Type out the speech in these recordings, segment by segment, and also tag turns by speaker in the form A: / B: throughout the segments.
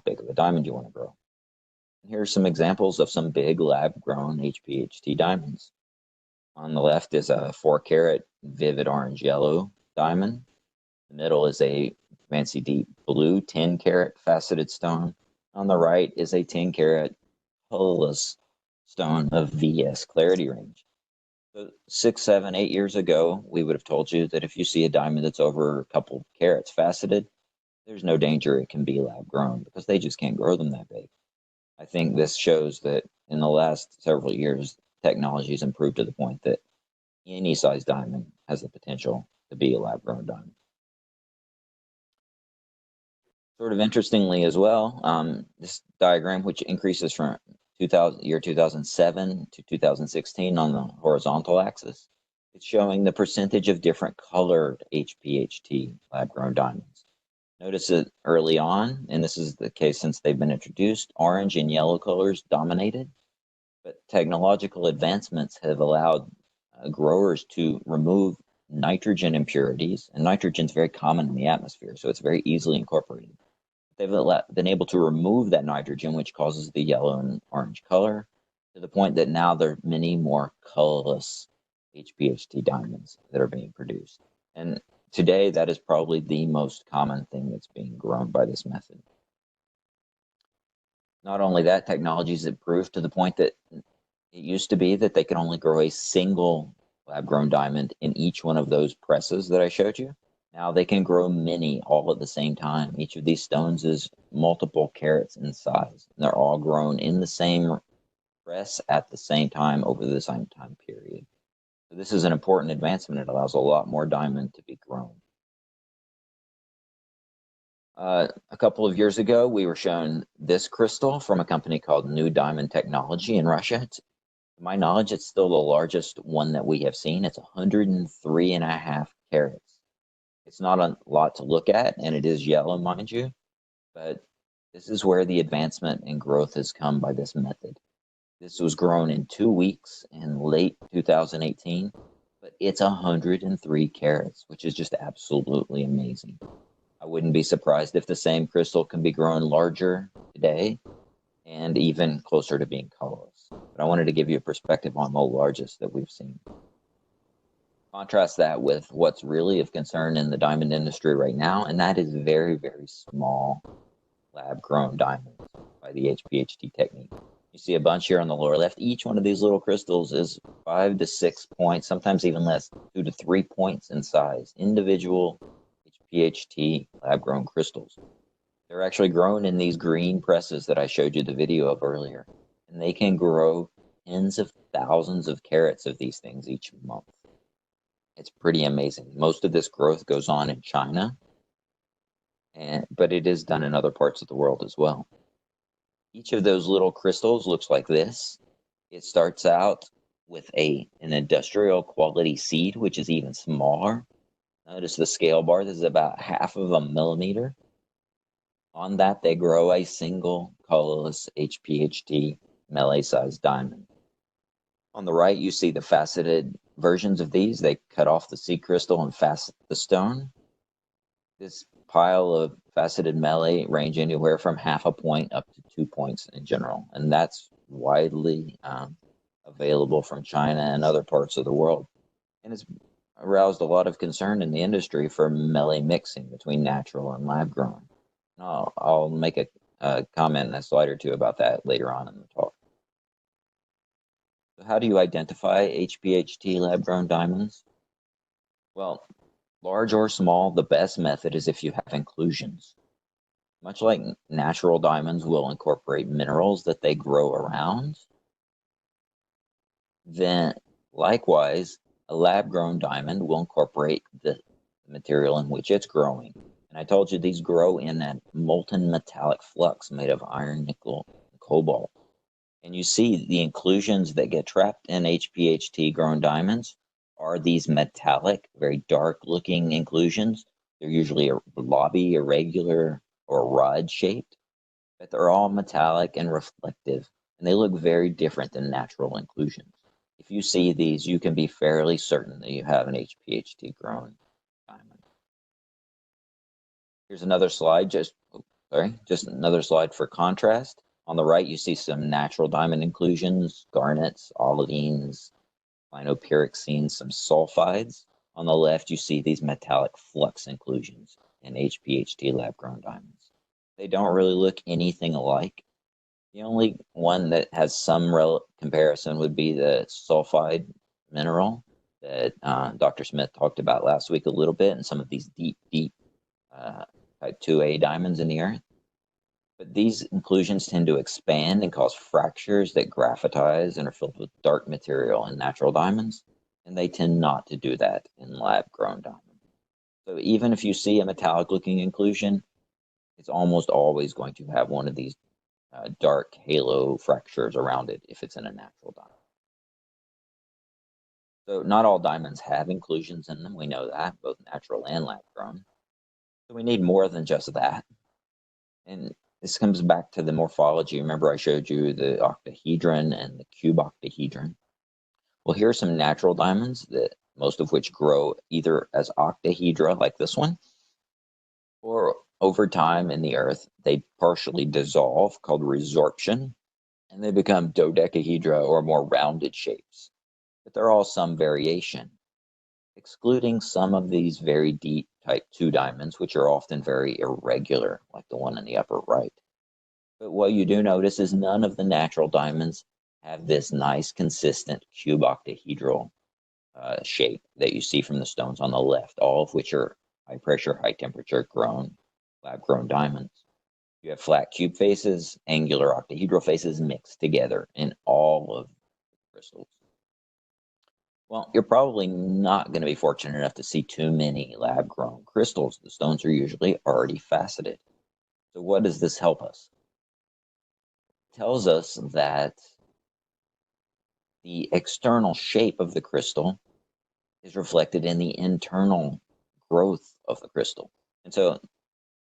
A: big of a diamond you want to grow. And here are some examples of some big lab-grown HPHT diamonds. On the left is a 4-carat vivid orange yellow diamond. The middle is a fancy deep blue 10-carat faceted stone. On the right is a 10-carat colorless stone of VS clarity range. So 6, 7, 8 years ago, we would have told you that if you see a diamond that's over a couple carats faceted, there's no danger it can be lab grown because they just can't grow them that big. I think this shows that in the last several years, technology has improved to the point that any size diamond has the potential to be a lab grown diamond. Sort of interestingly as well, this diagram, which increases from year 2007 to 2016 on the horizontal axis, it's showing the percentage of different colored HPHT lab-grown diamonds. Notice that early on, and this is the case since they've been introduced, orange and yellow colors dominated, but technological advancements have allowed growers to remove nitrogen impurities, and nitrogen is very common in the atmosphere, so it's very easily incorporated. They've been able to remove that nitrogen, which causes the yellow and orange color, to the point that now there are many more colorless HPHT diamonds that are being produced. And today, that is probably the most common thing that's being grown by this method. Not only that, technology has improved to the point that it used to be that they could only grow a single lab-grown diamond in each one of those presses that I showed you. Now they can grow many all at the same time. Each of these stones is multiple carats in size, and they're all grown in the same press at the same time over the same time period. So this is an important advancement. It allows a lot more diamond to be grown. A couple of years ago, we were shown this crystal from a company called New Diamond Technology in Russia. To my knowledge, it's still the largest one that we have seen. It's 103.5 carats. It's not a lot to look at, and it is yellow, mind you, but this is where the advancement and growth has come by this method. This was grown in 2 weeks in late 2018, but it's 103 carats, which is just absolutely amazing. I wouldn't be surprised if the same crystal can be grown larger today and even closer to being colorless. But I wanted to give you a perspective on the largest that we've seen. Contrast that with what's really of concern in the diamond industry right now, and that is very, very small lab-grown diamonds by the HPHT technique. You see a bunch here on the lower left. Each one of these little crystals is 5 to 6 points, sometimes even less, 2 to 3 points in size. Individual HPHT lab-grown crystals. They're actually grown in these green presses that I showed you the video of earlier, and they can grow tens of thousands of carats of these things each month. It's pretty amazing. Most of this growth goes on in China, but it is done in other parts of the world as well. Each of those little crystals looks like this. It starts out with an industrial quality seed, which is even smaller. Notice the scale bar. This is about 1/2 millimeter. On that, they grow a single colorless HPHT melee-sized diamond. On the right, you see the faceted versions of these. They cut off the seed crystal and facet the stone. This pile of faceted melee range anywhere from 1/2 point up to 2 points in general, and that's widely available from China and other parts of the world. And it's aroused a lot of concern in the industry for melee mixing between natural and lab grown. I'll make a comment in a slide or two about that later on in the talk. So how do you identify HPHT lab-grown diamonds? Well, large or small, the best method is if you have inclusions. Much like natural diamonds will incorporate minerals that they grow around, then likewise, a lab-grown diamond will incorporate the material in which it's growing. And I told you these grow in a molten metallic flux made of iron, nickel, and cobalt. And you see the inclusions that get trapped in HPHT grown diamonds are these metallic, very dark looking inclusions. They're usually blobby, irregular, or rod shaped, but they're all metallic and reflective, and they look very different than natural inclusions. If you see these, you can be fairly certain that you have an HPHT grown diamond. Here's another slide just just another slide for contrast. On the right, you see some natural diamond inclusions, garnets, olivines, clinopyroxenes, some sulfides. On the left, you see these metallic flux inclusions in HPHT lab-grown diamonds. They don't really look anything alike. The only one that has some comparison would be the sulfide mineral that Dr. Smith talked about last week a little bit, and some of these deep type 2A diamonds in the earth. But these inclusions tend to expand and cause fractures that graphitize and are filled with dark material in natural diamonds, and they tend not to do that in lab-grown diamonds. So even if you see a metallic-looking inclusion, it's almost always going to have one of these dark halo fractures around it if it's in a natural diamond. So not all diamonds have inclusions in them. We know that, both natural and lab-grown. So we need more than just that. And this comes back to the morphology. Remember I showed you the octahedron and the cube octahedron. Well, here are some natural diamonds, that most of which grow either as octahedra like this one, or over time in the earth, they partially dissolve, called resorption, and they become dodecahedra or more rounded shapes. But there are all some variation, excluding some of these very deep type 2 diamonds, which are often very irregular, like the one in the upper right. But what you do notice is none of the natural diamonds have this nice, consistent cube octahedral shape that you see from the stones on the left, all of which are high pressure, high temperature lab-grown diamonds. You have flat cube faces, angular octahedral faces mixed together in all of the crystals. Well, you're probably not going to be fortunate enough to see too many lab-grown crystals. The stones are usually already faceted. So what does this help us? It tells us that the external shape of the crystal is reflected in the internal growth of the crystal. And so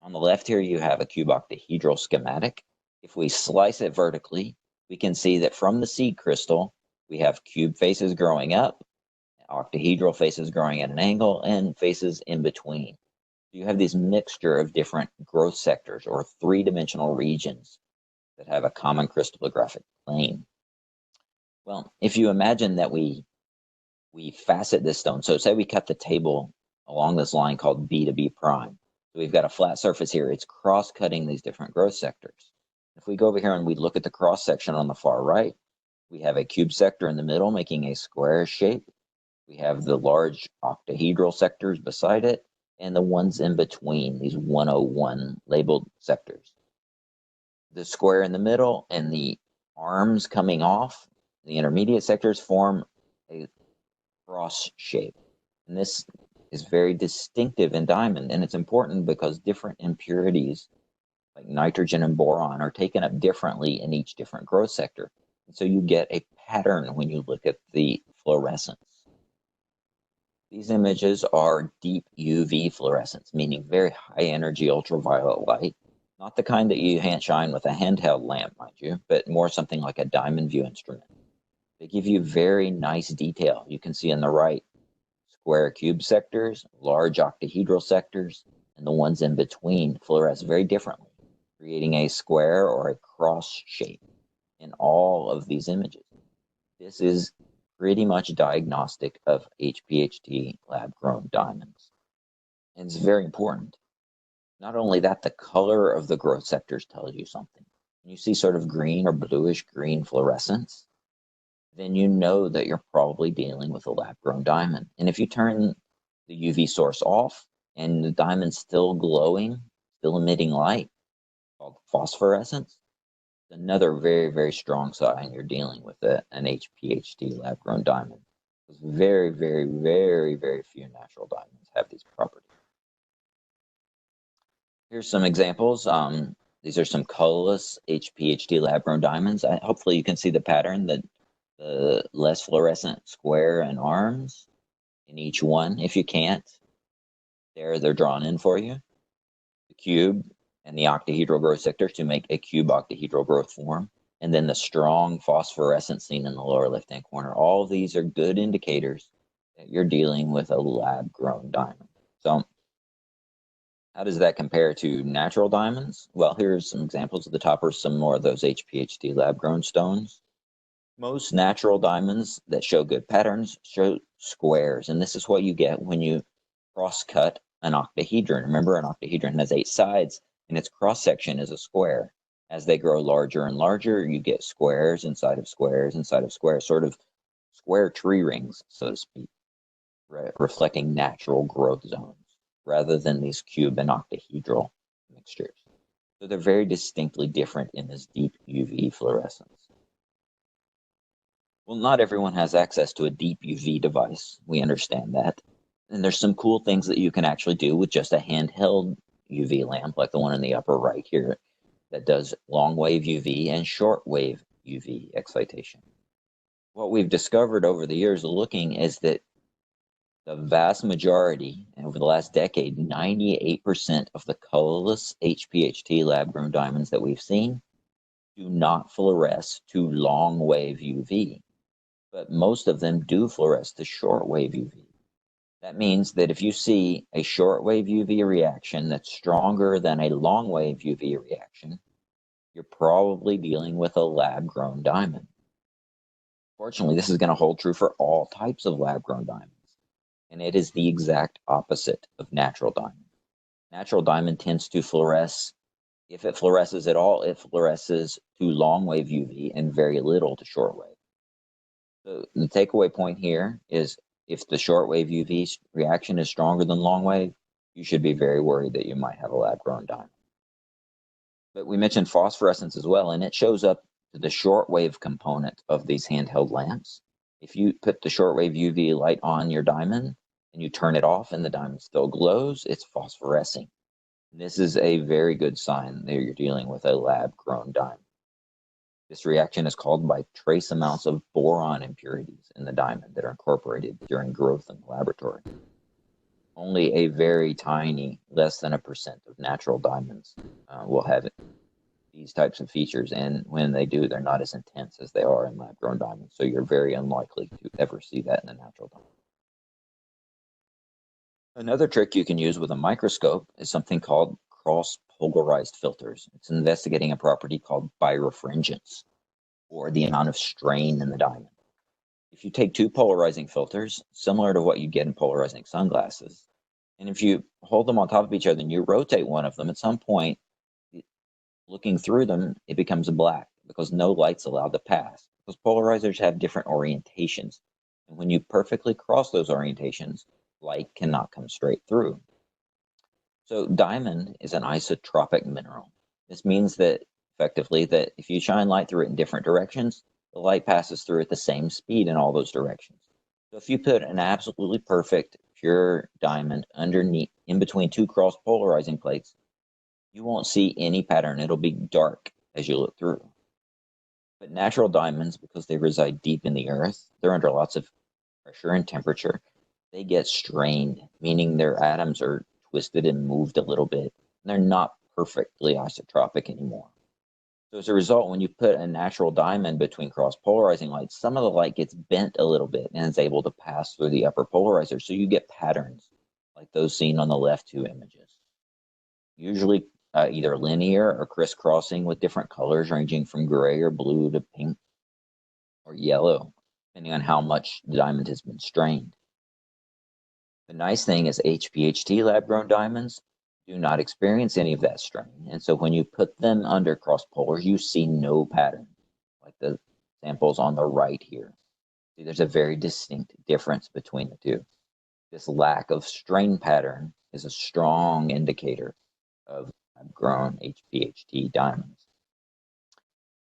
A: on the left here, you have a cube octahedral schematic. If we slice it vertically, we can see that from the seed crystal, we have cube faces growing up, octahedral faces growing at an angle, and faces in between. You have this mixture of different growth sectors or three-dimensional regions that have a common crystallographic plane. Well, if you imagine that we facet this stone, so say we cut the table along this line called B to B prime. So we've got a flat surface here. It's cross-cutting these different growth sectors. If we go over here and we look at the cross-section on the far right, we have a cube sector in the middle making a square shape. We have the large octahedral sectors beside it, and the ones in between, these 101 labeled sectors. The square in the middle and the arms coming off, the intermediate sectors, form a cross shape. And this is very distinctive in diamond, and it's important because different impurities like nitrogen and boron are taken up differently in each different growth sector. And so you get a pattern when you look at the fluorescence. These images are deep UV fluorescence, meaning very high energy ultraviolet light, not the kind that you shine with a handheld lamp, mind you, but more something like a diamond view instrument. They give you very nice detail. You can see on the right square cube sectors, large octahedral sectors, and the ones in between fluoresce very differently, creating a square or a cross shape in all of these images. This is pretty much diagnostic of HPHT lab-grown diamonds. And it's very important. Not only that, the color of the growth sectors tells you something. When you see sort of green or bluish green fluorescence, then you know that you're probably dealing with a lab-grown diamond. And if you turn the UV source off and the diamond's still glowing, still emitting light, called phosphorescence, another very, very strong sign you're dealing with an HPHT lab-grown diamond. Very, very, very, very few natural diamonds have these properties. Here's some examples. These are some colorless HPHT lab-grown diamonds. Hopefully you can see the pattern, that the less fluorescent square and arms in each one. If you can't, they're drawn in for you. The cube and the octahedral growth sectors to make a cube octahedral growth form, and then the strong phosphorescence seen in the lower left-hand corner. All of these are good indicators. indicators. that you're dealing with a lab-grown diamond. So How does that compare to natural diamonds? Well, here's some examples. At the top are some more of those HPHT lab-grown stones. Most natural diamonds that show good patterns show squares, and this is what you get when you cross-cut an octahedron. Remember, an octahedron has 8 sides, and its cross-section is a square. As they grow larger and larger, you get squares inside of squares inside of squares, sort of square tree rings, so to speak, reflecting natural growth zones rather than these cube and octahedral mixtures. So they're very distinctly different in this deep UV fluorescence. Well, not everyone has access to a deep UV device. We understand that. And there's some cool things that you can actually do with just a handheld UV lamp, like the one in the upper right here, that does long wave UV and short wave UV excitation. What we've discovered over the years looking is that the vast majority, over the last decade, 98% of the colorless HPHT lab-grown diamonds that we've seen do not fluoresce to long wave UV, but most of them do fluoresce to short wave UV. That means that if you see a short wave UV reaction that's stronger than a long wave UV reaction, you're probably dealing with a lab-grown diamond. Fortunately, this is going to hold true for all types of lab-grown diamonds, and it is the exact opposite of natural diamond. Natural diamond tends to fluoresce. If it fluoresces at all, it fluoresces to long wave UV and very little to short wave. So the takeaway point here is if the short wave UV reaction is stronger than long wave, you should be very worried that you might have a lab-grown diamond. But we mentioned phosphorescence as well, and it shows up to the short wave component of these handheld lamps. If you put the short wave UV light on your diamond and you turn it off and the diamond still glows, it's phosphorescing. This is a very good sign that you're dealing with a lab-grown diamond. This reaction is called by trace amounts of boron impurities in the diamond that are incorporated during growth in the laboratory. Only a very tiny, less than 1% of natural diamonds will have these types of features, and when they do, they're not as intense as they are in lab-grown diamonds, so you're very unlikely to ever see that in a natural diamond. Another trick you can use with a microscope is something called cross-polarized filters. It's investigating a property called birefringence, or the amount of strain in the diamond. If you take two polarizing filters, similar to what you get in polarizing sunglasses, and if you hold them on top of each other and you rotate one of them, at some point, looking through them, it becomes black because no light's allowed to pass. Because polarizers have different orientations. And when you perfectly cross those orientations, light cannot come straight through. So diamond is an isotropic mineral. This means that effectively that if you shine light through it in different directions, the light passes through at the same speed in all those directions. So if you put an absolutely perfect pure diamond underneath, in between two cross polarizing plates, you won't see any pattern. It'll be dark as you look through. But natural diamonds, because they reside deep in the earth, they're under lots of pressure and temperature. They get strained, meaning their atoms are twisted and moved a little bit. They're not perfectly isotropic anymore. So as a result, when you put a natural diamond between cross-polarizing lights, some of the light gets bent a little bit and is able to pass through the upper polarizer. So you get patterns like those seen on the left two images. Usually either linear or crisscrossing with different colors ranging from gray or blue to pink or yellow, depending on how much the diamond has been strained. The nice thing is HPHT lab-grown diamonds do not experience any of that strain. And so when you put them under cross polars, you see no pattern, like the samples on the right here. See, there's a very distinct difference between the two. This lack of strain pattern is a strong indicator of lab-grown HPHT diamonds.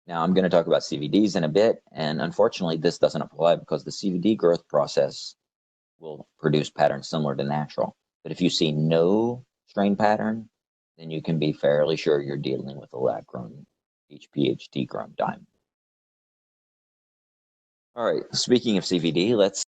A: Now I'm going to talk about CVDs in a bit, and unfortunately this doesn't apply because the CVD growth process will produce patterns similar to natural. But if you see no strain pattern, then you can be fairly sure you're dealing with a lab-grown HPHT grown diamond. All right, speaking of CVD, let's